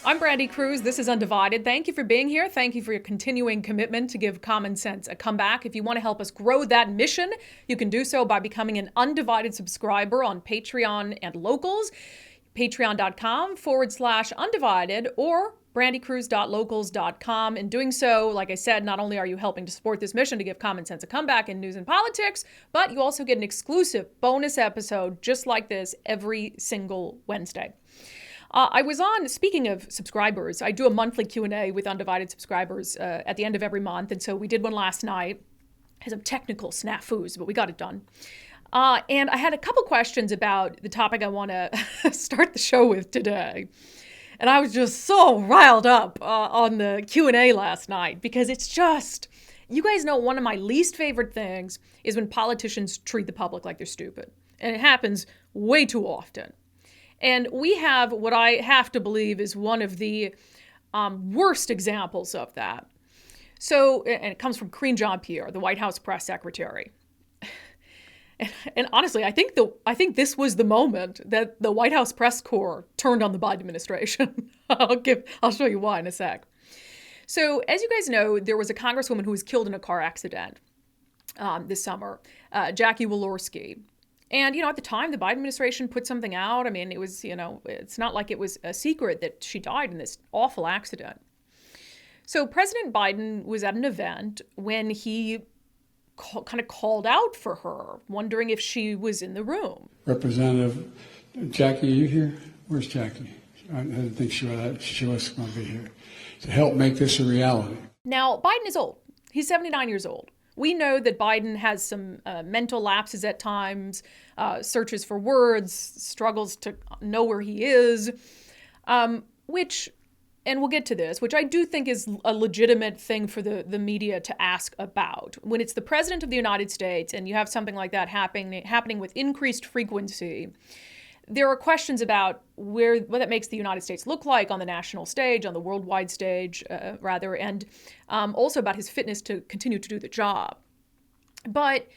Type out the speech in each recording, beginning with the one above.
I'm Brandi Kruse. This is Undivided. Thank you for being here. Thank you for your continuing commitment to give common sense a comeback. If you want to help us grow that mission, you can do so by becoming an Undivided subscriber on Patreon and Locals, patreon.com/undivided or brandikruse.locals.com. In doing so, like I said, not only are you helping to support this mission to give common sense a comeback in news and politics, but you also get an exclusive bonus episode just like this every single Wednesday. I was on, speaking of subscribers, I do a monthly Q&A with Undivided subscribers at the end of every month. And so we did one last night. Had some technical snafus, but we got it done. And I had a couple questions about the topic I want to start the show with today. And I was just so riled up on the Q&A last night because it's just, you guys know one of my least favorite things is when politicians treat the public like they're stupid. And it happens way too often. And we have what I have to believe is one of the worst examples of that. So, and it comes from Karine Jean-Pierre, the White House press secretary. And honestly, I think this was the moment that the White House press corps turned on the Biden administration. I'll show you why in a sec. So, as you guys know, there was a congresswoman who was killed in a car accident this summer, Jackie Walorski. And, at the time, the Biden administration put something out. I mean, it was, it's not like it was a secret that she died in this awful accident. So President Biden was at an event when he kind of called out for her, wondering if she was in the room. Representative Jackie, are you here? Where's Jackie? I didn't think she was going to be here to help make this a reality. Now, Biden is old. He's 79 years old. We know that Biden has some mental lapses at times, searches for words, struggles to know where he is, which, and we'll get to this, which I do think is a legitimate thing for the media to ask about. When it's the president of the United States and you have something like that happening with increased frequency, there are questions about what that makes the United States look like on the national stage, on the worldwide stage, and also about his fitness to continue to do the job. But,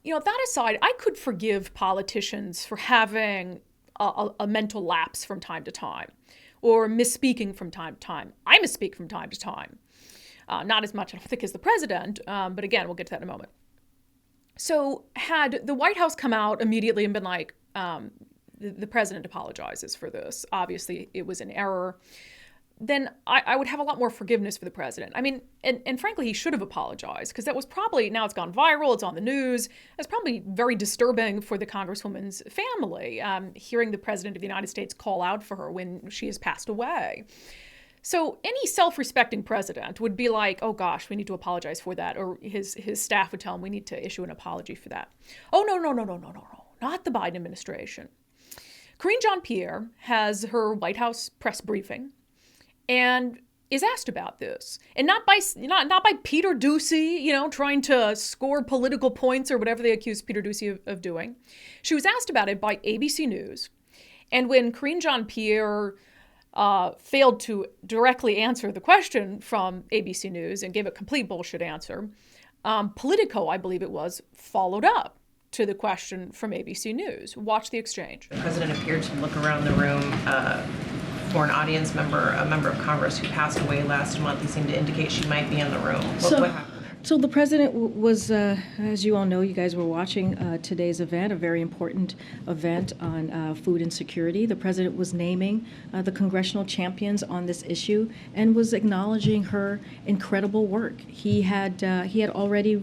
that aside, I could forgive politicians for having a mental lapse from time to time or misspeaking from time to time. I misspeak from time to time. Not as much, I don't think, as the president, but again, we'll get to that in a moment. So had the White House come out immediately and been like, the president apologizes for this. Obviously, it was an error. Then I would have a lot more forgiveness for the president. I mean, and frankly, he should have apologized because that was probably, now it's gone viral, it's on the news. It's probably very disturbing for the Congresswoman's family, hearing the president of the United States call out for her when she has passed away. So any self-respecting president would be like, oh gosh, we need to apologize for that. Or his staff would tell him we need to issue an apology for that. Oh, no, not the Biden administration. Karine Jean-Pierre has her White House press briefing and is asked about this. And not by Peter Doocy, trying to score political points or whatever they accuse Peter Doocy of doing. She was asked about it by ABC News. And when Karine Jean-Pierre failed to directly answer the question from ABC News and gave a complete bullshit answer, Politico, I believe it was, followed up to the question from ABC News. Watch the exchange. The president appeared to look around the room for an audience member, a member of Congress who passed away last month. He seemed to indicate she might be in the room. What happened? So the president was, as you all know, you guys were watching today's event, a very important event on food insecurity. The president was naming the congressional champions on this issue and was acknowledging her incredible work. He had already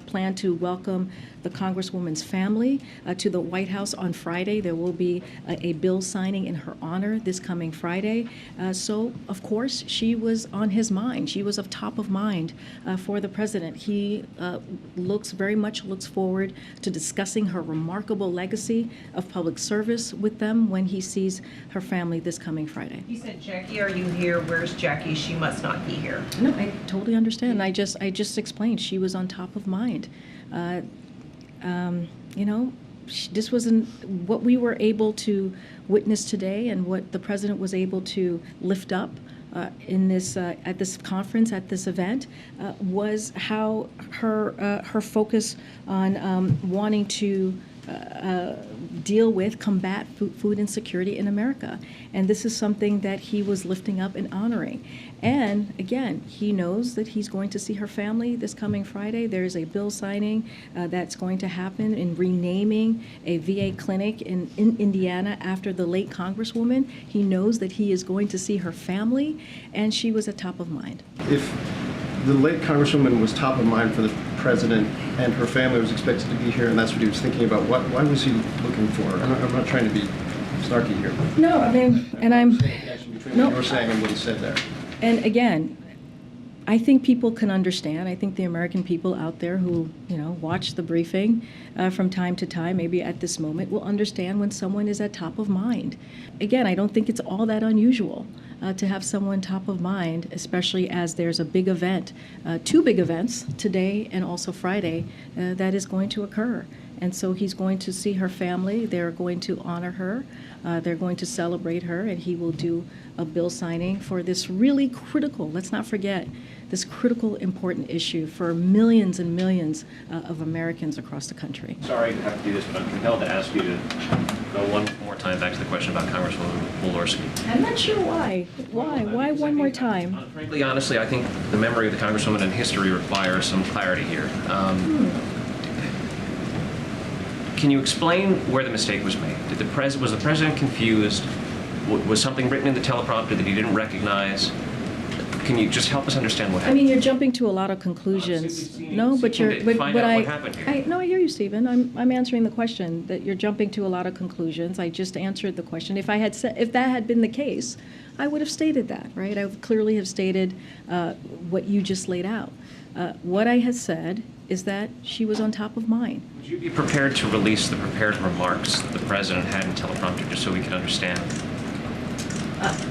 planned to welcome the Congresswoman's family to the White House on Friday. There will be a bill signing in her honor this coming Friday. So, of course, she was on his mind. She was of top of mind for the president. He very much looks forward to discussing her remarkable legacy of public service with them when he sees her family this coming Friday. He said, Jackie, are you here? Where's Jackie? She must not be here. No, I totally understand. I just explained she was on top of mind. This wasn't what we were able to witness today and what the president was able to lift up in this at this conference, at this event, was how her focus on wanting to deal with, combat food insecurity in America. And this is something that he was lifting up and honoring. And again, he knows that he's going to see her family this coming Friday. There's a bill signing that's going to happen in renaming a VA clinic in Indiana after the late Congresswoman. He knows that he is going to see her family, and she was at top of mind. If the late Congresswoman was top of mind for the president and her family was expected to be here, and that's what he was thinking about, why was he looking for her? I'm not trying to be snarky here. No, I mean, and I'm... Between what you were saying and what he said there. And again, I think people can understand. I think the American people out there who, watch the briefing from time to time, maybe at this moment, will understand when someone is at top of mind. Again, I don't think it's all that unusual to have someone top of mind, especially as there's a big event, 2 big events today and also Friday that is going to occur. And so he's going to see her family. They're going to honor her. They're going to celebrate her, and he will do a bill signing for this really critical, let's not forget, this critical, important issue for millions and millions of Americans across the country. Sorry to have to do this, but I'm compelled to ask you to go one more time back to the question about Congresswoman Walorski. I'm not sure why. Why one more time? Frankly, honestly, I think the memory of the Congresswoman and history requires some clarity here. Can you explain where the mistake was made? Was the president confused? Was something written in the teleprompter that he didn't recognize? Can you just help us understand what happened? I mean, you're jumping to a lot of conclusions. No, but you're. But what happened here. I hear you, Stephen. I'm answering the question that you're jumping to a lot of conclusions. I just answered the question. If that had been the case, I would have stated that, right? I would clearly have stated what you just laid out. What I had said is that she was on top of mind. Would you be prepared to release the prepared remarks that the president had in teleprompter just so we could understand?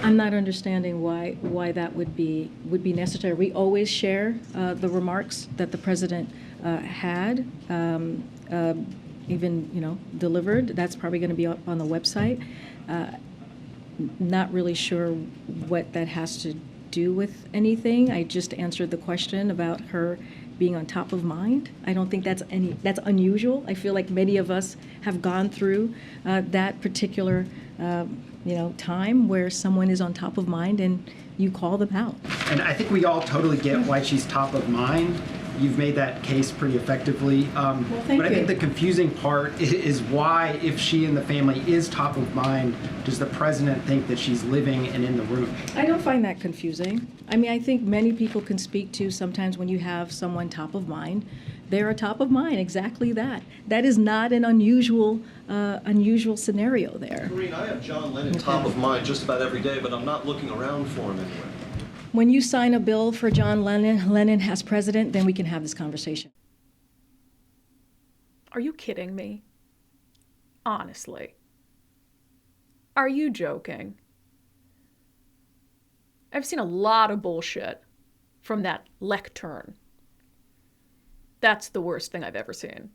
I'm not understanding why that would be necessary. We always share the remarks that the president had, even delivered. That's probably going to be up on the website. Not really sure what that has to do with anything. I just answered the question about her being on top of mind. I don't think that's unusual. I feel like many of us have gone through that particular time where someone is on top of mind and you call them out. And I think we all totally get why she's top of mind. You've made that case pretty effectively. Thank but I you. think the confusing part is why, if she and the family is top of mind, does the president think that she's living and in the room? I don't find that confusing. I mean, I think many people can speak to sometimes when you have someone top of mind, they're a top of mind, exactly that. That is not an unusual scenario there. Maureen, I have John Lennon top of mind just about every day, but I'm not looking around for him anywhere. When you sign a bill for John Lennon as president, then we can have this conversation. Are you kidding me? Honestly. Are you joking? I've seen a lot of bullshit from that lectern. That's the worst thing I've ever seen.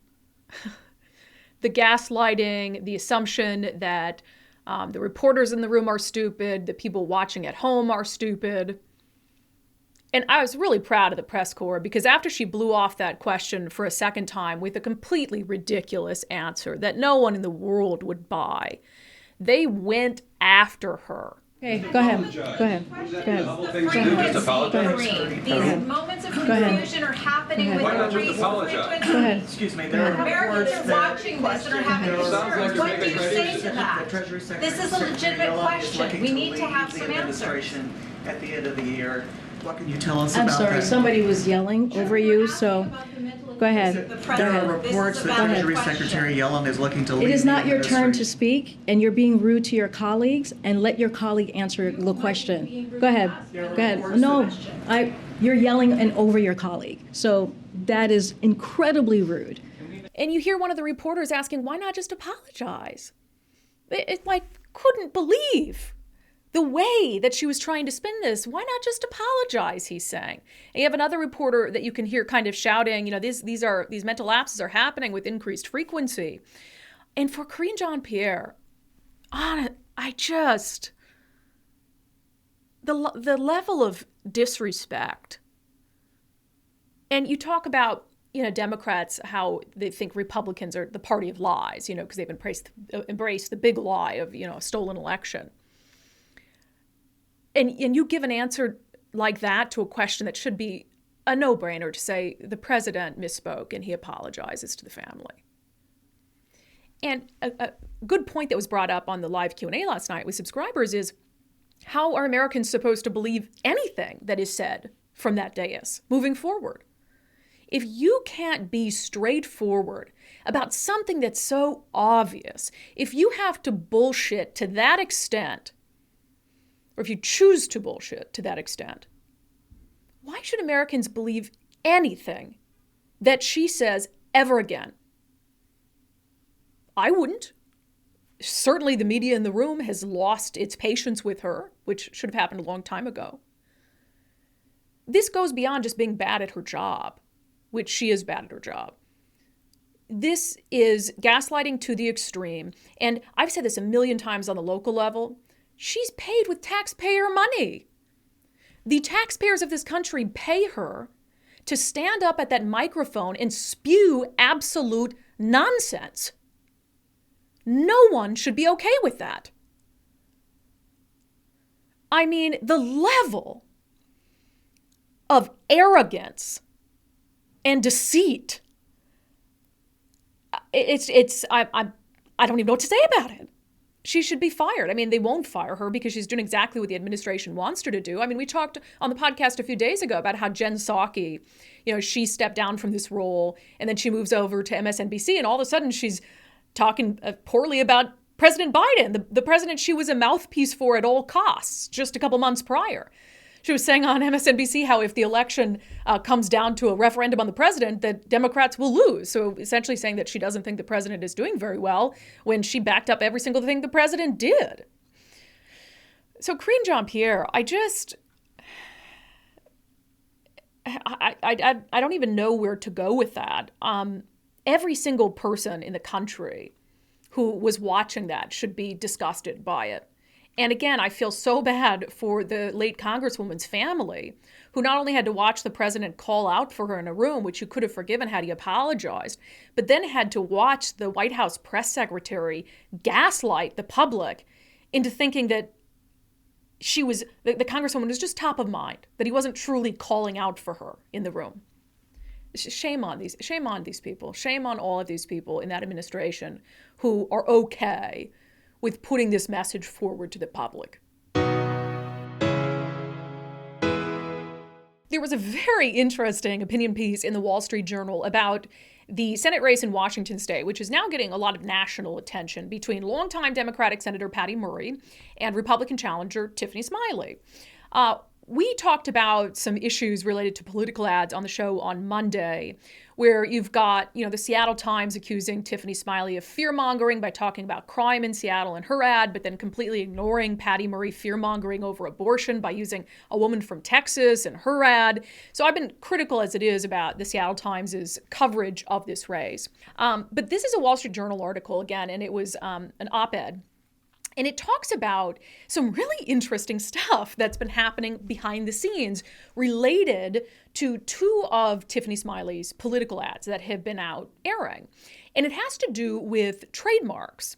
The gaslighting, the assumption that the reporters in the room are stupid, the people watching at home are stupid. And I was really proud of the press corps because after she blew off that question for a second time with a completely ridiculous answer that no one in the world would buy, they went after her. Okay, go ahead. These moments of confusion are happening with the Go ahead. Excuse me, there are Americans are watching this and are having concerns. What do you say to that? This is a legitimate question. We need to have some answers. At the end of the year, what can you tell us about I'm sorry, that? somebody was yelling over you, so go ahead. There are reports that Treasury Secretary Yellen is looking to leave. It is not the your turn to administration. speak, and you're being rude to your colleagues, and let your colleague answer the question. Go ahead. Go ahead. No, you're yelling and over your colleague. So that is incredibly rude. And you hear one of the reporters asking, why not just apologize? It couldn't believe the way that she was trying to spin this. Why not just apologize, he's saying. And you have another reporter that you can hear kind of shouting, these mental lapses are happening with increased frequency. And for Karine Jean-Pierre, the level of disrespect. And you talk about Democrats, how they think Republicans are the party of lies, because they've embraced the big lie of, a stolen election. And you give an answer like that to a question that should be a no-brainer, to say the president misspoke and he apologizes to the family. And a good point that was brought up on the live Q&A last night with subscribers is, how are Americans supposed to believe anything that is said from that dais moving forward? If you can't be straightforward about something that's so obvious, if you have to bullshit to that extent, or if you choose to bullshit to that extent, why should Americans believe anything that she says ever again? I wouldn't. Certainly the media in the room has lost its patience with her, which should have happened a long time ago. This goes beyond just being bad at her job, which she is bad at her job. This is gaslighting to the extreme. And I've said this a million times on the local level. She's paid with taxpayer money. The taxpayers of this country pay her to stand up at that microphone and spew absolute nonsense. No one should be okay with that. I mean, the level of arrogance and deceit, I don't even know what to say about it. She should be fired. I mean, they won't fire her because she's doing exactly what the administration wants her to do. I mean, we talked on the podcast a few days ago about how Jen Psaki, she stepped down from this role and then she moves over to MSNBC, and all of a sudden she's talking poorly about President Biden, the president she was a mouthpiece for at all costs just a couple months prior. She was saying on MSNBC how if the election comes down to a referendum on the president, that Democrats will lose. So essentially saying that she doesn't think the president is doing very well when she backed up every single thing the president did. So Karine Jean-Pierre, I don't even know where to go with that. Every single person in the country who was watching that should be disgusted by it. And again, I feel so bad for the late Congresswoman's family, who not only had to watch the president call out for her in a room, which you could have forgiven had he apologized, but then had to watch the White House press secretary gaslight the public into thinking that the Congresswoman was just top of mind, that he wasn't truly calling out for her in the room. Shame on these people. Shame on all of these people in that administration who are okay with putting this message forward to the public. There was a very interesting opinion piece in the Wall Street Journal about the Senate race in Washington state, which is now getting a lot of national attention, between longtime Democratic Senator Patty Murray and Republican challenger Tiffany Smiley. We talked about some issues related to political ads on the show on Monday, where you've got, the Seattle Times accusing Tiffany Smiley of fear-mongering by talking about crime in Seattle in her ad, but then completely ignoring Patty Murray fear-mongering over abortion by using a woman from Texas in her ad. So I've been critical as it is about the Seattle Times' coverage of this race. But this is a Wall Street Journal article, again, and it was an op-ed. And it talks about some really interesting stuff that's been happening behind the scenes related to two of Tiffany Smiley's political ads that have been out airing. And it has to do with trademarks.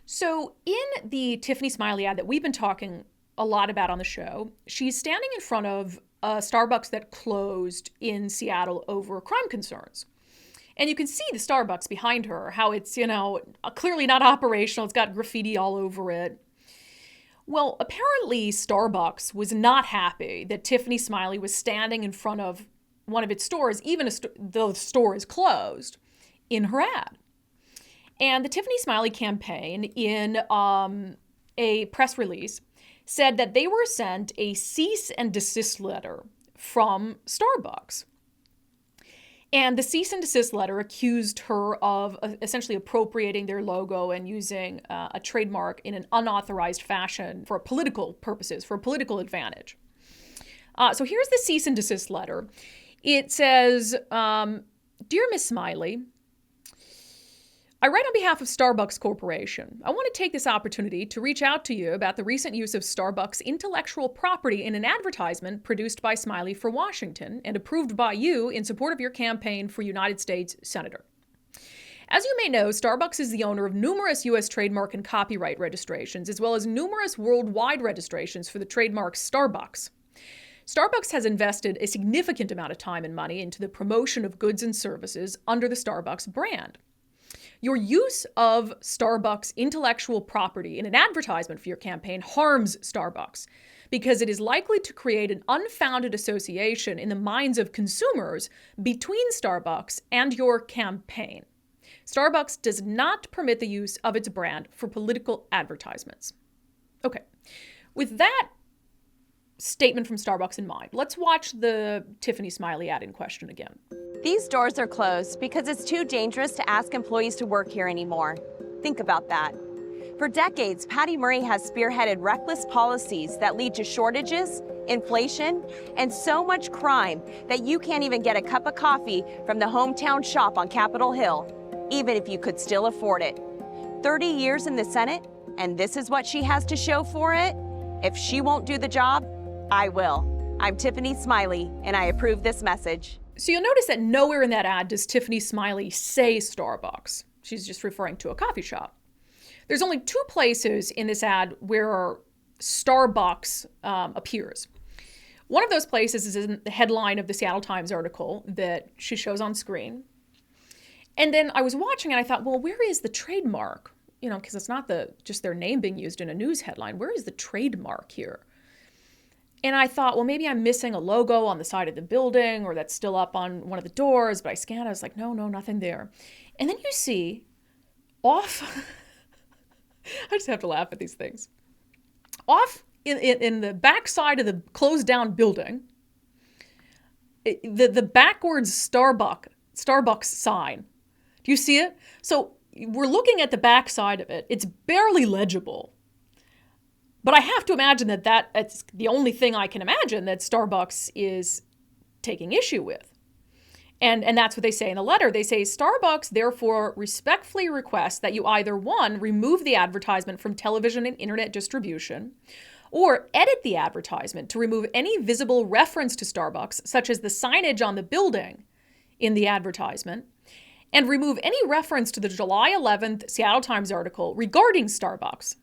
So in the Tiffany Smiley ad that we've been talking a lot about on the show, she's standing in front of a Starbucks that closed in Seattle over crime concerns. And you can see the Starbucks behind her, how it's, clearly not operational. It's got graffiti all over it. Well, apparently Starbucks was not happy that Tiffany Smiley was standing in front of one of its stores, even though the store is closed, in her ad. And the Tiffany Smiley campaign, in a press release, said that they were sent a cease and desist letter from Starbucks. And the cease and desist letter accused her of essentially appropriating their logo and using a trademark in an unauthorized fashion for political purposes, for political advantage. So here's the cease and desist letter. It says, Dear Miss Smiley, I write on behalf of Starbucks Corporation. I want to take this opportunity to reach out to you about the recent use of Starbucks intellectual property in an advertisement produced by Smiley for Washington and approved by you in support of your campaign for United States Senator. As you may know, Starbucks is the owner of numerous U.S. trademark and copyright registrations, as well as numerous worldwide registrations for the trademark Starbucks. Starbucks has invested a significant amount of time and money into the promotion of goods and services under the Starbucks brand. Your use of Starbucks intellectual property in an advertisement for your campaign harms Starbucks because it is likely to create an unfounded association in the minds of consumers between Starbucks and your campaign. Starbucks does not permit the use of its brand for political advertisements. Okay, with that statement from Starbucks in mind, let's watch the Tiffany Smiley ad in question again. These doors are closed because it's too dangerous to ask employees to work here anymore. Think about that. For decades, Patty Murray has spearheaded reckless policies that lead to shortages, inflation, and so much crime that you can't even get a cup of coffee from the hometown shop on Capitol Hill, even if you could still afford it. 30 years in the Senate, and this is what she has to show for it? If she won't do the job, I will. I'm Tiffany Smiley, and I approve this message. So you'll notice that nowhere in that ad does Tiffany Smiley say Starbucks. She's just referring to a coffee shop. There's only 2 places in this ad where Starbucks appears. One of those places is in the headline of the Seattle Times article that she shows on screen. And then I was watching and I thought, well, where is the trademark? You know, because it's not just their name being used in a news headline. Where is the trademark here? And I thought, well, maybe I'm missing a logo on the side of the building or that's still up on one of the doors. But I scanned, I was like, no, nothing there. And then you see off, I just have to laugh at these things. Off in the back side of the closed down building, the backwards Starbucks sign. Do you see it? So we're looking at the back side of it. It's barely legible. But I have to imagine that's the only thing I can imagine that Starbucks is taking issue with. And that's what they say in the letter. They say, Starbucks therefore respectfully requests that you either, 1, remove the advertisement from television and internet distribution, or edit the advertisement to remove any visible reference to Starbucks, such as the signage on the building in the advertisement, and remove any reference to the July 11th Seattle Times article regarding Starbucks.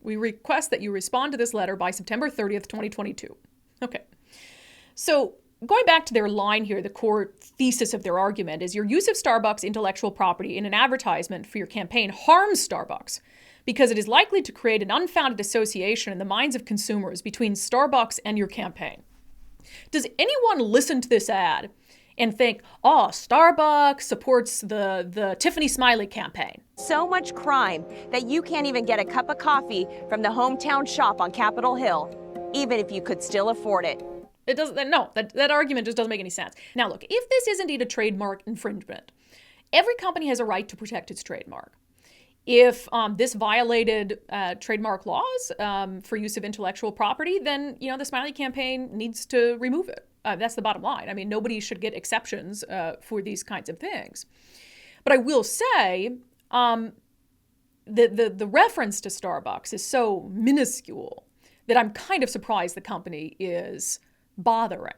We request that you respond to this letter by September 30th, 2022. Okay. So going back to their line here, the core thesis of their argument is your use of Starbucks intellectual property in an advertisement for your campaign harms Starbucks because it is likely to create an unfounded association in the minds of consumers between Starbucks and your campaign. Does anyone listen to this ad and think, oh, Starbucks supports the Tiffany Smiley campaign? So much crime that you can't even get a cup of coffee from the hometown shop on Capitol Hill, even if you could still afford it. It doesn't. No, that argument just doesn't make any sense. Now, look, if this is indeed a trademark infringement, every company has a right to protect its trademark. If this violated trademark laws for use of intellectual property, then the Smiley campaign needs to remove it. That's the bottom line. I mean, nobody should get exceptions for these kinds of things. But I will say the reference to Starbucks is so minuscule that I'm kind of surprised the company is bothering.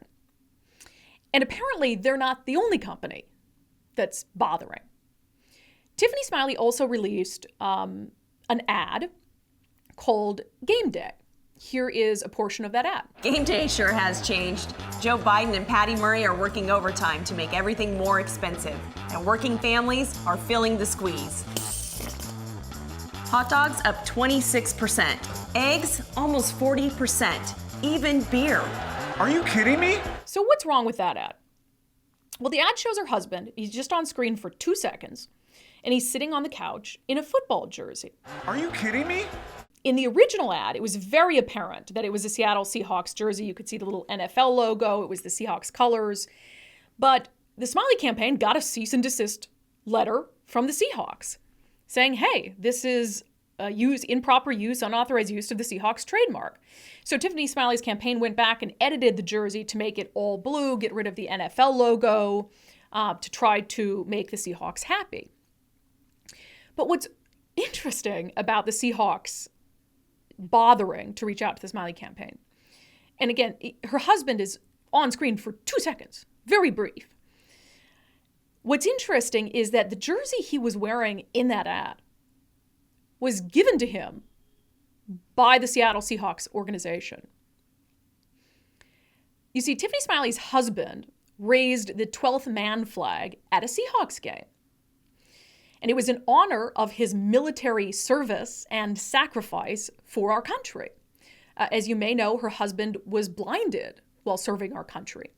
And apparently they're not the only company that's bothering. Tiffany Smiley also released an ad called Game Day. Here is a portion of that ad. Game day sure has changed. Joe Biden and Patty Murray are working overtime to make everything more expensive, and working families are feeling the squeeze. Hot dogs up 26%, eggs almost 40%, even beer. Are you kidding me? So what's wrong with that ad? Well, the ad shows her husband. He's just on screen for 2 seconds, and he's sitting on the couch in a football jersey. Are you kidding me? In the original ad, it was very apparent that it was a Seattle Seahawks jersey. You could see the little NFL logo. It was the Seahawks colors. But the Smiley campaign got a cease and desist letter from the Seahawks saying, hey, this is improper use, unauthorized use of the Seahawks trademark. So Tiffany Smiley's campaign went back and edited the jersey to make it all blue, get rid of the NFL logo, to try to make the Seahawks happy. But what's interesting about the Seahawks bothering to reach out to the Smiley campaign, and again, her husband is on screen for 2 seconds, very brief. What's interesting is that the jersey he was wearing in that ad was given to him by the Seattle Seahawks organization. You see, Tiffany Smiley's husband raised the 12th man flag at a Seahawks game. And it was in honor of his military service and sacrifice for our country. As you may know, her husband was blinded while serving our country.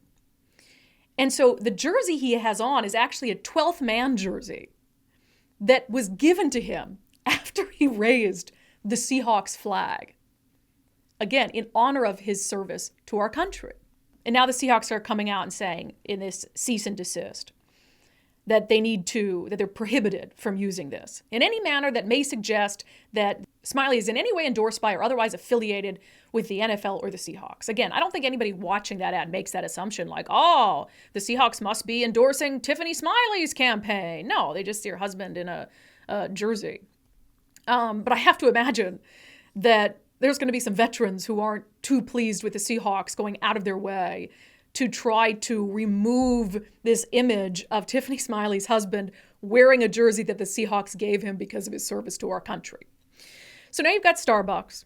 And so the jersey he has on is actually a 12th man jersey that was given to him after he raised the Seahawks flag. Again, in honor of his service to our country. And now the Seahawks are coming out and saying in this cease and desist that they're prohibited from using this in any manner that may suggest that Smiley is in any way endorsed by or otherwise affiliated with the NFL or the Seahawks. Again, I don't think anybody watching that ad makes that assumption like, oh, the Seahawks must be endorsing Tiffany Smiley's campaign. No, they just see her husband in a jersey. But I have to imagine that there's going to be some veterans who aren't too pleased with the Seahawks going out of their way to try to remove this image of Tiffany Smiley's husband wearing a jersey that the Seahawks gave him because of his service to our country. So now you've got Starbucks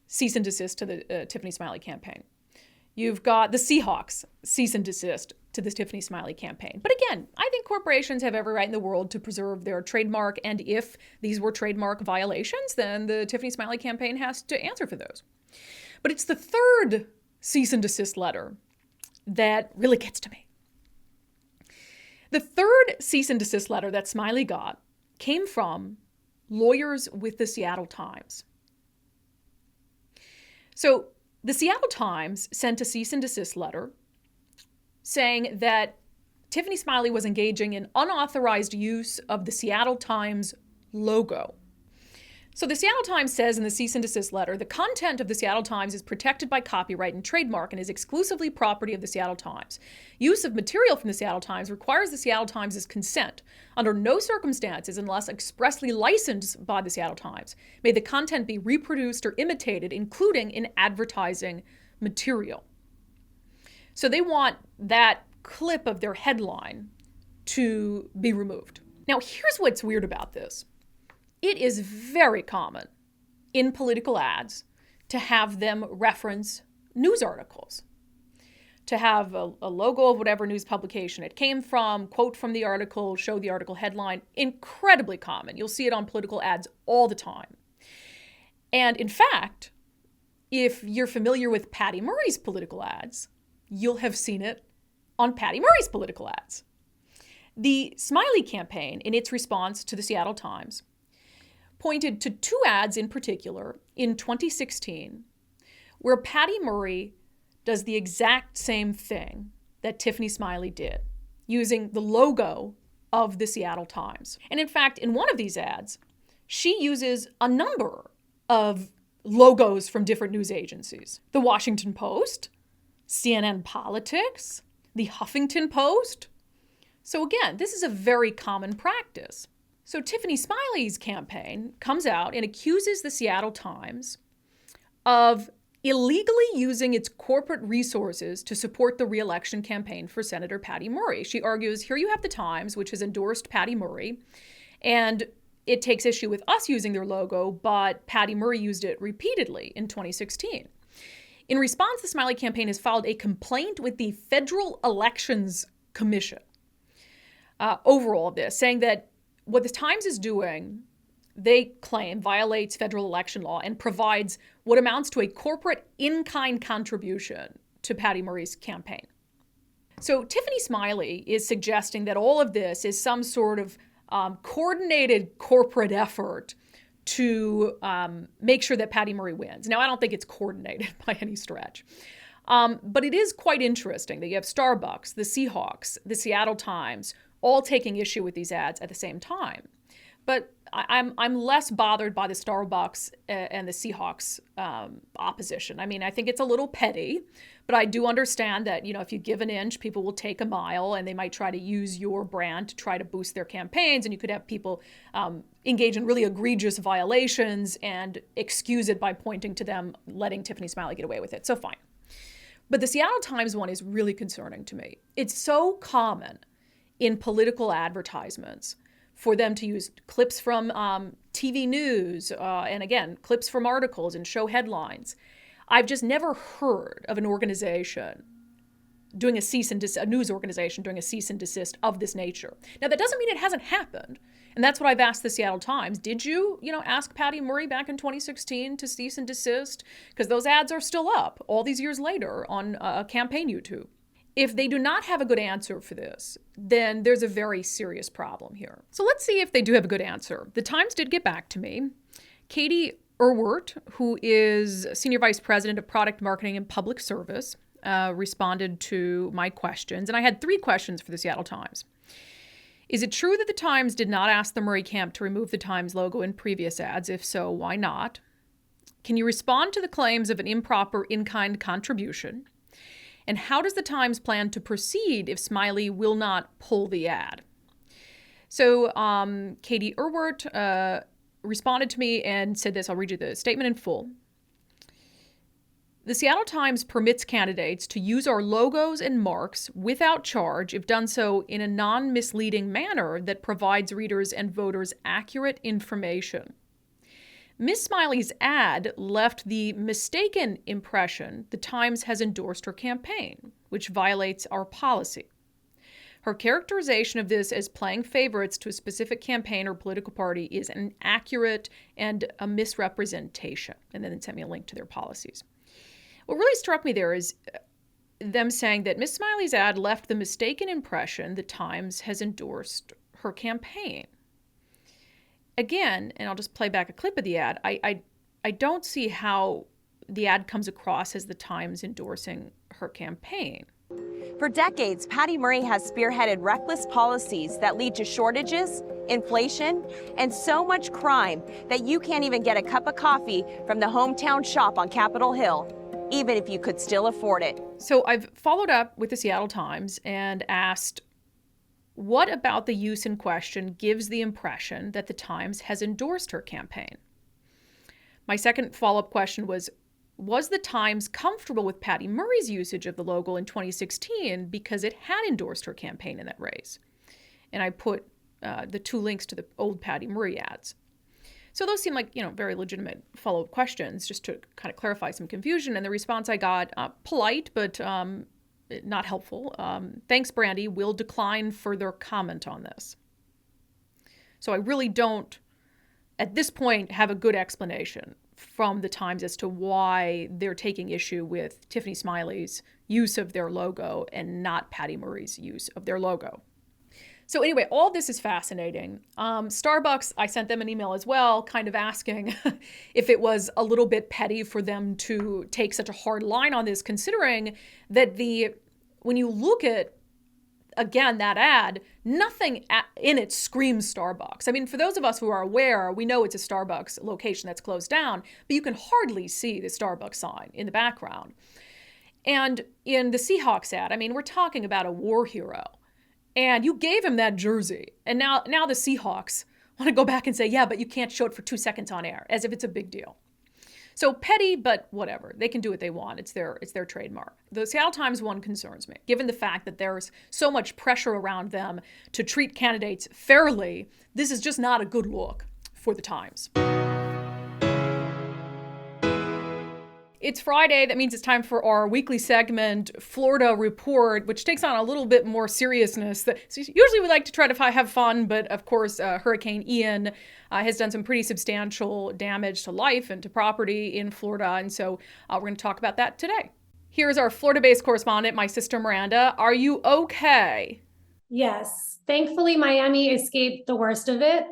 cease and desist to the Tiffany Smiley campaign. You've got the Seahawks cease and desist to the Tiffany Smiley campaign. But again, I think corporations have every right in the world to preserve their trademark, and if these were trademark violations, then the Tiffany Smiley campaign has to answer for those. But it's the third cease and desist letter that really gets to me. The third cease and desist letter that Smiley got came from lawyers with the Seattle Times. So the Seattle Times sent a cease and desist letter saying that Tiffany Smiley was engaging in unauthorized use of the Seattle Times logo. So the Seattle Times says in the cease and desist letter, the content of the Seattle Times is protected by copyright and trademark and is exclusively property of the Seattle Times. Use of material from the Seattle Times requires the Seattle Times' consent. Under no circumstances, unless expressly licensed by the Seattle Times, may the content be reproduced or imitated, including in advertising material. So they want that clip of their headline to be removed. Now, here's what's weird about this. It is very common in political ads to have them reference news articles, to have a logo of whatever news publication it came from, quote from the article, show the article headline. Incredibly common. You'll see it on political ads all the time. And in fact, if you're familiar with Patty Murray's political ads, you'll have seen it on Patty Murray's political ads. The Smiley campaign, in its response to the Seattle Times, pointed to two ads in particular in 2016 where Patty Murray does the exact same thing that Tiffany Smiley did, using the logo of the Seattle Times. And in fact, in one of these ads, she uses a number of logos from different news agencies. The Washington Post, CNN Politics, the Huffington Post. So again, this is a very common practice. So Tiffany Smiley's campaign comes out and accuses the Seattle Times of illegally using its corporate resources to support the re-election campaign for Senator Patty Murray. She argues, here you have the Times, which has endorsed Patty Murray, and it takes issue with us using their logo, but Patty Murray used it repeatedly in 2016. In response, the Smiley campaign has filed a complaint with the Federal Elections Commission over all of this, saying that what the Times is doing, they claim, violates federal election law and provides what amounts to a corporate in-kind contribution to Patty Murray's campaign. So Tiffany Smiley is suggesting that all of this is some sort of coordinated corporate effort to make sure that Patty Murray wins. Now, I don't think it's coordinated by any stretch. But it is quite interesting that you have Starbucks, the Seahawks, the Seattle Times, all taking issue with these ads at the same time. But I'm less bothered by the Starbucks and the Seahawks opposition. I mean, I think it's a little petty, but I do understand that, if you give an inch, people will take a mile, and they might try to use your brand to try to boost their campaigns. And you could have people engage in really egregious violations and excuse it by pointing to them letting Tiffany Smiley get away with it. So fine. But the Seattle Times one is really concerning to me. It's so common in political advertisements for them to use clips from TV news, and again, clips from articles and show headlines. I've just never heard of an organization doing a news organization doing a cease and desist of this nature. Now, that doesn't mean it hasn't happened. And that's what I've asked the Seattle Times. Did you, ask Patty Murray back in 2016 to cease and desist? Because those ads are still up all these years later on campaign YouTube. If they do not have a good answer for this, then there's a very serious problem here. So let's see if they do have a good answer. The Times did get back to me. Katie Urwert, who is Senior Vice President of Product Marketing and Public Service, responded to my questions. And I had 3 questions for the Seattle Times. Is it true that the Times did not ask the Murray camp to remove the Times logo in previous ads? If so, why not? Can you respond to the claims of an improper in-kind contribution? And how does the Times plan to proceed if Smiley will not pull the ad? So Katie Urwert responded to me and said this. I'll read you the statement in full. The Seattle Times permits candidates to use our logos and marks without charge if done so in a non-misleading manner that provides readers and voters accurate information. Ms. Smiley's ad left the mistaken impression the Times has endorsed her campaign, which violates our policy. Her characterization of this as playing favorites to a specific campaign or political party is inaccurate and a misrepresentation. And then it sent me a link to their policies. What really struck me there is them saying that Ms. Smiley's ad left the mistaken impression the Times has endorsed her campaign. Again, and I'll just play back a clip of the ad, I don't see how the ad comes across as the Times endorsing her campaign. For decades, Patty Murray has spearheaded reckless policies that lead to shortages, inflation, and so much crime that you can't even get a cup of coffee from the hometown shop on Capitol Hill, even if you could still afford it. So I've followed up with the Seattle Times and asked, what about the use in question gives the impression that the Times has endorsed her campaign? My second follow-up question was the Times comfortable with Patty Murray's usage of the logo in 2016 because it had endorsed her campaign in that race? And I put the 2 links to the old Patty Murray ads. So those seem like, very legitimate follow-up questions just to kind of clarify some confusion. And the response I got, polite, but not helpful. Thanks, Brandi. We'll decline further comment on this. So I really don't, at this point, have a good explanation from the Times as to why they're taking issue with Tiffany Smiley's use of their logo and not Patty Murray's use of their logo. So anyway, all this is fascinating. Starbucks, I sent them an email as well, kind of asking if it was a little bit petty for them to take such a hard line on this, considering that when you look at, again, that ad, nothing in it screams Starbucks. I mean, for those of us who are aware, we know it's a Starbucks location that's closed down, but you can hardly see the Starbucks sign in the background. And in the Seahawks ad, I mean, we're talking about a war hero. And you gave him that jersey. And now the Seahawks want to go back and say, yeah, but you can't show it for 2 seconds on air, as if it's a big deal. So petty, but whatever. They can do what they want. It's their trademark. The Seattle Times one concerns me, given the fact that there's so much pressure around them to treat candidates fairly. This is just not a good look for the Times. It's Friday. That means it's time for our weekly segment, Florida Report, which takes on a little bit more seriousness. So usually we like to try to have fun, but of course, Hurricane Ian has done some pretty substantial damage to life and to property in Florida. And so we're going to talk about that today. Here's our Florida-based correspondent, my sister Miranda. Are you okay? Yes. Thankfully, Miami escaped the worst of it.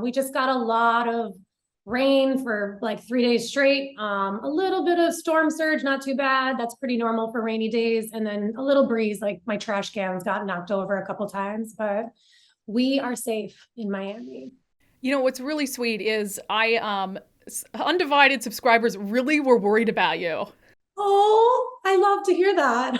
We just got a lot of rain for like 3 days straight, a little bit of storm surge, not too bad. That's pretty normal for rainy days. And then a little breeze, like my trash cans got knocked over a couple times, but we are safe in Miami. You know, what's really sweet is undivided subscribers really were worried about you. Oh, I love to hear that.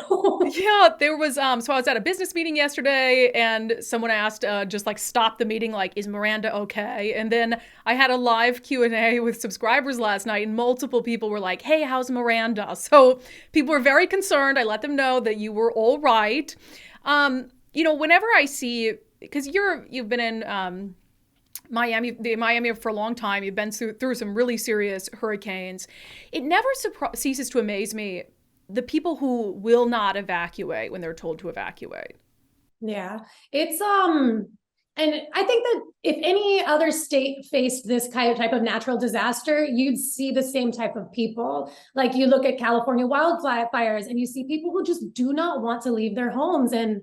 Yeah, there was, so I was at a business meeting yesterday and someone asked, just like stop the meeting, like, is Miranda okay? And then I had a live Q&A with subscribers last night and multiple people were like, hey, how's Miranda? So people were very concerned. I let them know that you were all right. You know, whenever I see, because you've been in, Miami for a long time. You've been through some really serious hurricanes. It never ceases to amaze me, the people who will not evacuate when they're told to evacuate. Yeah, it's and I think that if any other state faced this type of natural disaster, you'd see the same type of people. Like you look at California wildfires and you see people who just do not want to leave their homes. And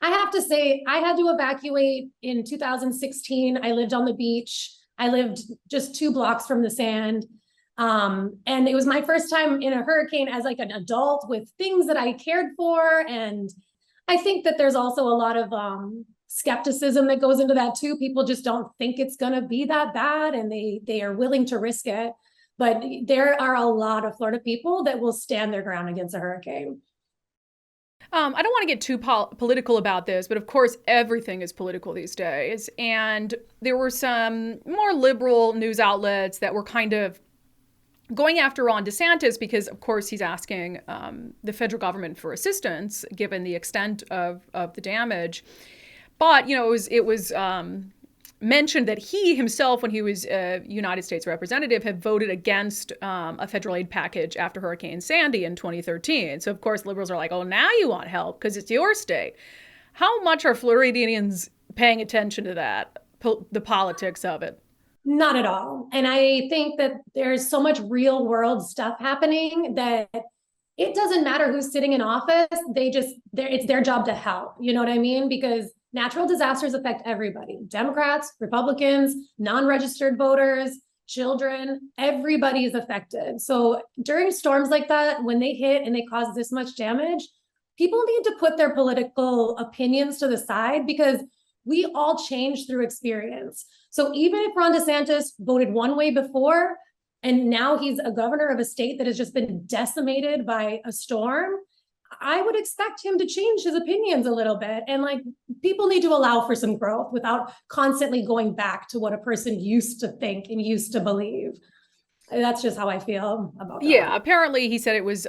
I have to say, I had to evacuate in 2016. I lived on the beach. I lived just 2 blocks from the sand. And it was my first time in a hurricane as like an adult with things that I cared for. And I think that there's also a lot of skepticism that goes into that too. People just don't think it's going to be that bad and they are willing to risk it. But there are a lot of Florida people that will stand their ground against a hurricane. I don't want to get too political about this, but of course, everything is political these days. And there were some more liberal news outlets that were kind of going after Ron DeSantis because, of course, he's asking the federal government for assistance given the extent of the damage. But, you know, it was mentioned that he himself, when he was a United States representative, had voted against a federal aid package after Hurricane Sandy in 2013. So, of course, liberals are like, oh, now you want help because it's your state. How much are Floridians paying attention to that, the politics of it? Not at all. And I think that there's so much real world stuff happening that it doesn't matter who's sitting in office. It's their job to help. You know what I mean? Because natural disasters affect everybody. Democrats, Republicans, non-registered voters, children, everybody is affected. So during storms like that, when they hit and they cause this much damage, people need to put their political opinions to the side because we all change through experience. So even if Ron DeSantis voted one way before, and now he's a governor of a state that has just been decimated by a storm, I would expect him to change his opinions a little bit. And like, people need to allow for some growth without constantly going back to what a person used to think and used to believe. That's just how I feel about that. Yeah, apparently he said it was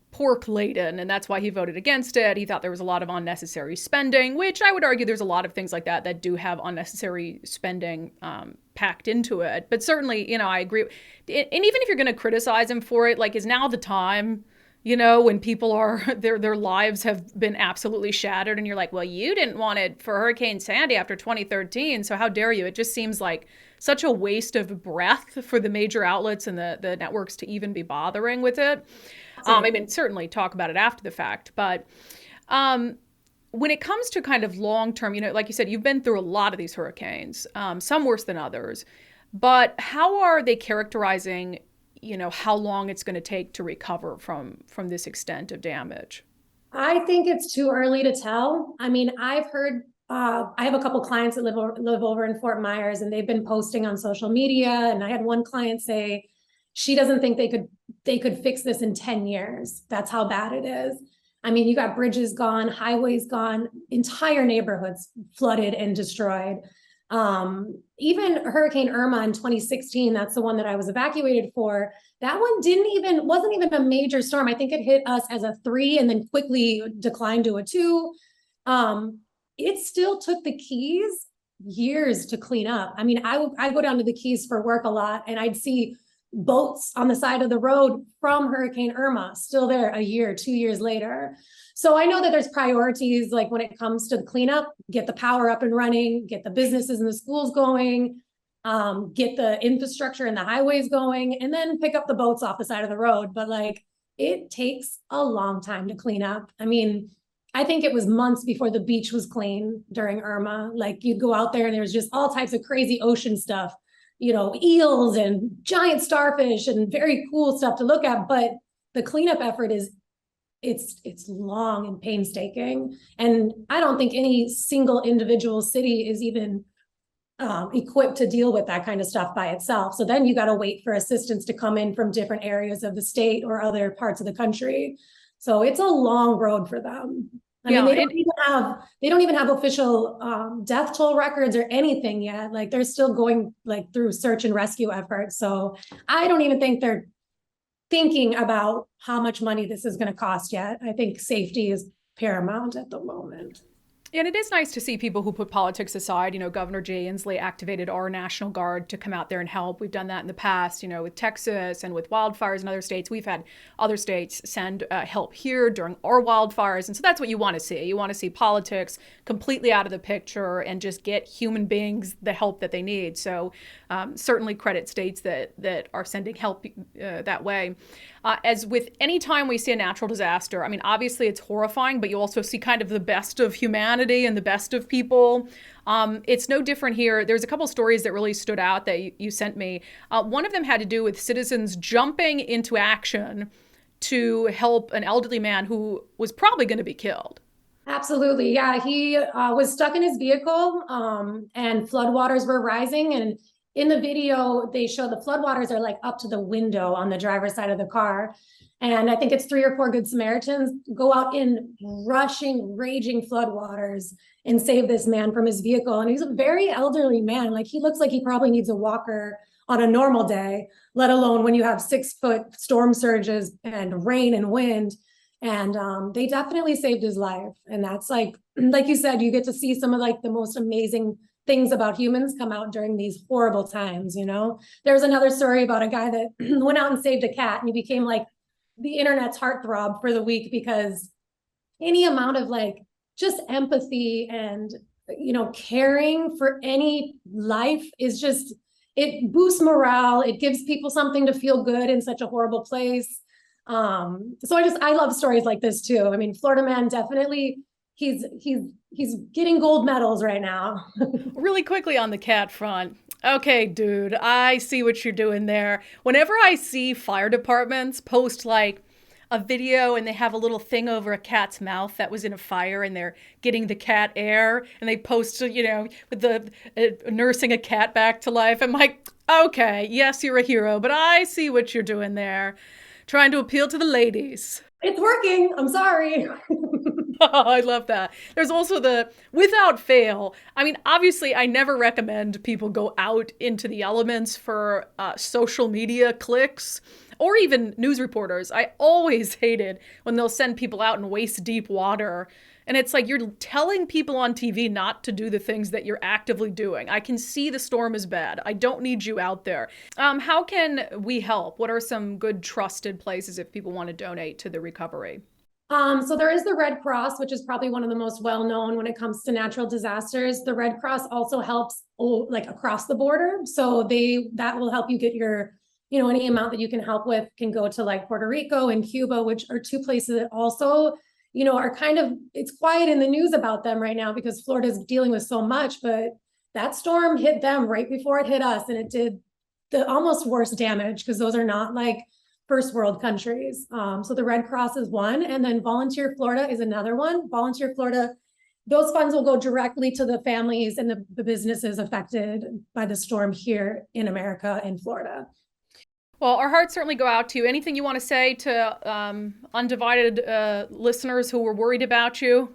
pork laden, and that's why he voted against it. He thought there was a lot of unnecessary spending, which I would argue there's a lot of things like that do have unnecessary spending packed into it. But certainly, you know, I agree. And even if you're going to criticize him for it, like, is now the time, you know, when people are, their lives have been absolutely shattered and you're like, well, you didn't want it for Hurricane Sandy after 2013, so how dare you? It just seems like such a waste of breath for the major outlets and the networks to even be bothering with it. I mean, certainly talk about it after the fact, but when it comes to kind of long-term, you know, like you said, you've been through a lot of these hurricanes, some worse than others, but how are they characterizing, you know, how long it's going to take to recover from this extent of damage? I think it's too early to tell. I mean, I've heard, I have a couple clients that live over in Fort Myers, and they've been posting on social media. And I had one client say she doesn't think they could fix this in 10 years. That's how bad it is. I mean, you got bridges gone, highways gone, entire neighborhoods flooded and destroyed. Even Hurricane Irma in 2016, that's the one that I was evacuated for. That one wasn't even a major storm. I think it hit us as a 3 and then quickly declined to a 2. It still took the Keys years to clean up. I mean, I go down to the Keys for work a lot, and I'd see boats on the side of the road from Hurricane Irma still there a year, 2 years later. So I know that there's priorities, like when it comes to the cleanup, get the power up and running, get the businesses and the schools going, get the infrastructure and the highways going, and then pick up the boats off the side of the road. But like, it takes a long time to clean up. I mean, I think it was months before the beach was clean during Irma. Like, you'd go out there and there's just all types of crazy ocean stuff, you know, eels and giant starfish and very cool stuff to look at. But the cleanup effort it's long and painstaking. And I don't think any single individual city is even equipped to deal with that kind of stuff by itself. So then you got to wait for assistance to come in from different areas of the state or other parts of the country. So it's a long road for them. I mean, they don't even have official death toll records or anything yet. Like they're still going like through search and rescue efforts. So I don't even think they're thinking about how much money this is going to cost yet. I think safety is paramount at the moment. And it is nice to see people who put politics aside. You know, Governor Jay Inslee activated our National Guard to come out there and help. We've done that in the past, you know, with Texas and with wildfires in other states. We've had other states send help here during our wildfires. And so that's what you want to see. You want to see politics completely out of the picture and just get human beings the help that they need. So certainly credit states that are sending help that way. As with any time we see a natural disaster, I mean, obviously it's horrifying, but you also see kind of the best of humanity and the best of people. It's no different here. There's a couple stories that really stood out that you sent me. One of them had to do with citizens jumping into action to help an elderly man who was probably going to be killed. Absolutely. Yeah, he was stuck in his vehicle and floodwaters were rising. And in the video, they show the floodwaters are like up to the window on the driver's side of the car. And I think it's 3 or 4 Good Samaritans go out in rushing, raging floodwaters and save this man from his vehicle. And he's a very elderly man. Like he looks like he probably needs a walker on a normal day, let alone when you have 6-foot storm surges and rain and wind. And they definitely saved his life. And that's like you said, you get to see some of like the most amazing things about humans come out during these horrible times, you know? There's another story about a guy that went out and saved a cat and he became like the internet's heartthrob for the week because any amount of like just empathy and, you know, caring for any life is just, it boosts morale. It gives people something to feel good in such a horrible place. So I love stories like this too. I mean, Florida man definitely, he's getting gold medals right now. Really quickly on the cat front. Okay, dude, I see what you're doing there. Whenever I see fire departments post like a video and they have a little thing over a cat's mouth that was in a fire and they're getting the cat air and they post, you know, with the nursing a cat back to life, I'm like, okay, yes, you're a hero, but I see what you're doing there. Trying to appeal to the ladies. It's working. I'm sorry. Oh, I love that. There's also the without fail. I mean, obviously, I never recommend people go out into the elements for social media clicks or even news reporters. I always hated when they'll send people out in waist deep water. And it's like you're telling people on TV not to do the things that you're actively doing. I can see the storm is bad. I don't need you out there. How can we help? What are some good trusted places if people want to donate to the recovery? So there is the Red Cross, which is probably one of the most well-known when it comes to natural disasters. The Red Cross also helps like across the border. So that will help you get your, you know, any amount that you can help with can go to like Puerto Rico and Cuba, which are 2 places that also, you know, are kind of, it's quiet in the news about them right now because Florida's dealing with so much, but that storm hit them right before it hit us. And it did the almost worst damage because those are not like first world countries. So the Red Cross is one, and then Volunteer Florida is another one. Volunteer Florida, those funds will go directly to the families and the businesses affected by the storm here in America and Florida. Well, our hearts certainly go out to you. Anything you want to say to undivided listeners who were worried about you?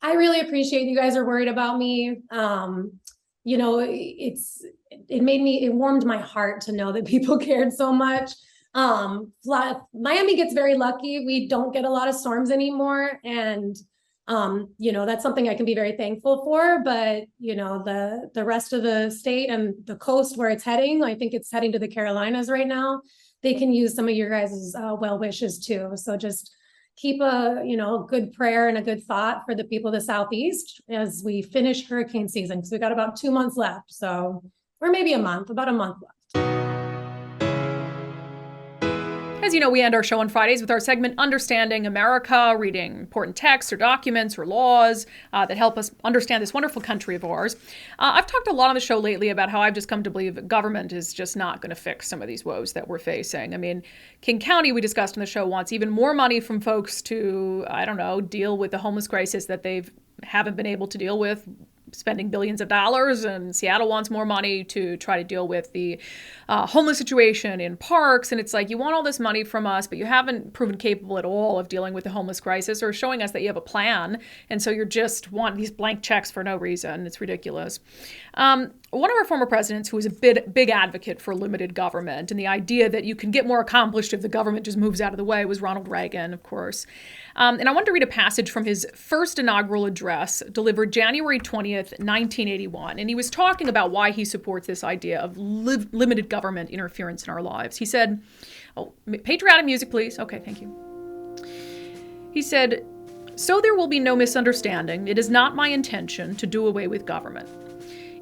I really appreciate you guys are worried about me. You know, it warmed my heart to know that people cared so much. Miami gets very lucky. We don't get a lot of storms anymore. And, you know, that's something I can be very thankful for, but you know, the rest of the state and the coast where it's heading, I think it's heading to the Carolinas right now. They can use some of your guys' well wishes too. So just keep a, you know, good prayer and a good thought for the people of the Southeast as we finish hurricane season. Cause we got about 2 months left. So, or maybe about a month left. As you know, we end our show on Fridays with our segment Understanding America, reading important texts or documents or laws that help us understand this wonderful country of ours. I've talked a lot on the show lately about how I've just come to believe that government is just not going to fix some of these woes that we're facing. I mean, King County, we discussed in the show, wants even more money from folks to, I don't know, deal with the homeless crisis that they haven't been able to deal with spending billions of dollars, and Seattle wants more money to try to deal with the homeless situation in parks. And it's like, you want all this money from us, but you haven't proven capable at all of dealing with the homeless crisis or showing us that you have a plan. And so you're just wanting these blank checks for no reason. It's ridiculous. One of our former presidents who was a big advocate for limited government and the idea that you can get more accomplished if the government just moves out of the way was Ronald Reagan, of course. And I wanted to read a passage from his first inaugural address delivered January 20th, 1981. And he was talking about why he supports this idea of limited government interference in our lives. He said, patriotic music, please. Okay, thank you. He said, "So there will be no misunderstanding. It is not my intention to do away with government.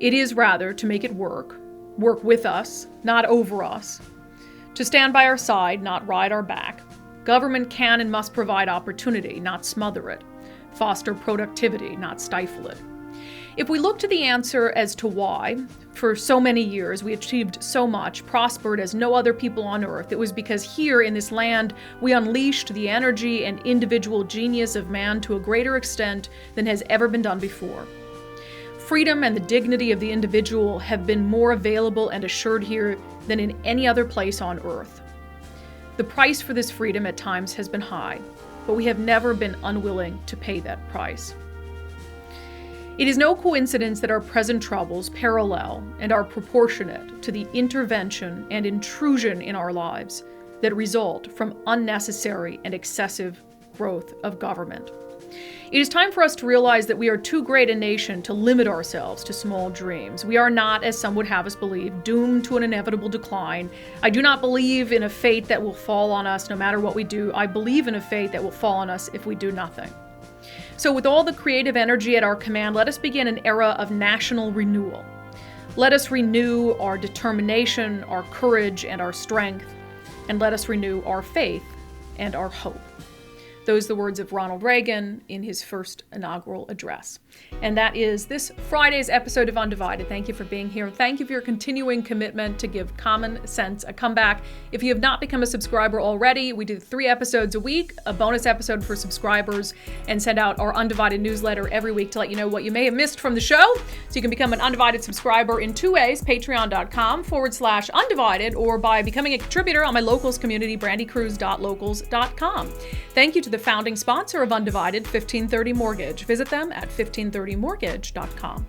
It is rather to make it work with us, not over us, to stand by our side, not ride our back. Government can and must provide opportunity, not smother it, foster productivity, not stifle it. If we look to the answer as to why, for so many years, we achieved so much, prospered as no other people on earth, it was because here in this land, we unleashed the energy and individual genius of man to a greater extent than has ever been done before. Freedom and the dignity of the individual have been more available and assured here than in any other place on earth. The price for this freedom at times has been high, but we have never been unwilling to pay that price. It is no coincidence that our present troubles parallel and are proportionate to the intervention and intrusion in our lives that result from unnecessary and excessive growth of government. It is time for us to realize that we are too great a nation to limit ourselves to small dreams. We are not, as some would have us believe, doomed to an inevitable decline. I do not believe in a fate that will fall on us no matter what we do. I believe in a fate that will fall on us if we do nothing. So with all the creative energy at our command, let us begin an era of national renewal. Let us renew our determination, our courage, and our strength, and let us renew our faith and our hope. Those are the words of Ronald Reagan in his first inaugural address. And that is this Friday's episode of Undivided. Thank you for being here. Thank you for your continuing commitment to give common sense a comeback. If you have not become a subscriber already, we do 3 episodes a week, a bonus episode for subscribers, and send out our Undivided newsletter every week to let you know what you may have missed from the show. So you can become an Undivided subscriber in 2 ways, patreon.com/undivided, or by becoming a contributor on my locals community, brandikruse.locals.com. Thank you to the founding sponsor of Undivided, 1530 Mortgage. Visit them at 1530mortgage.com.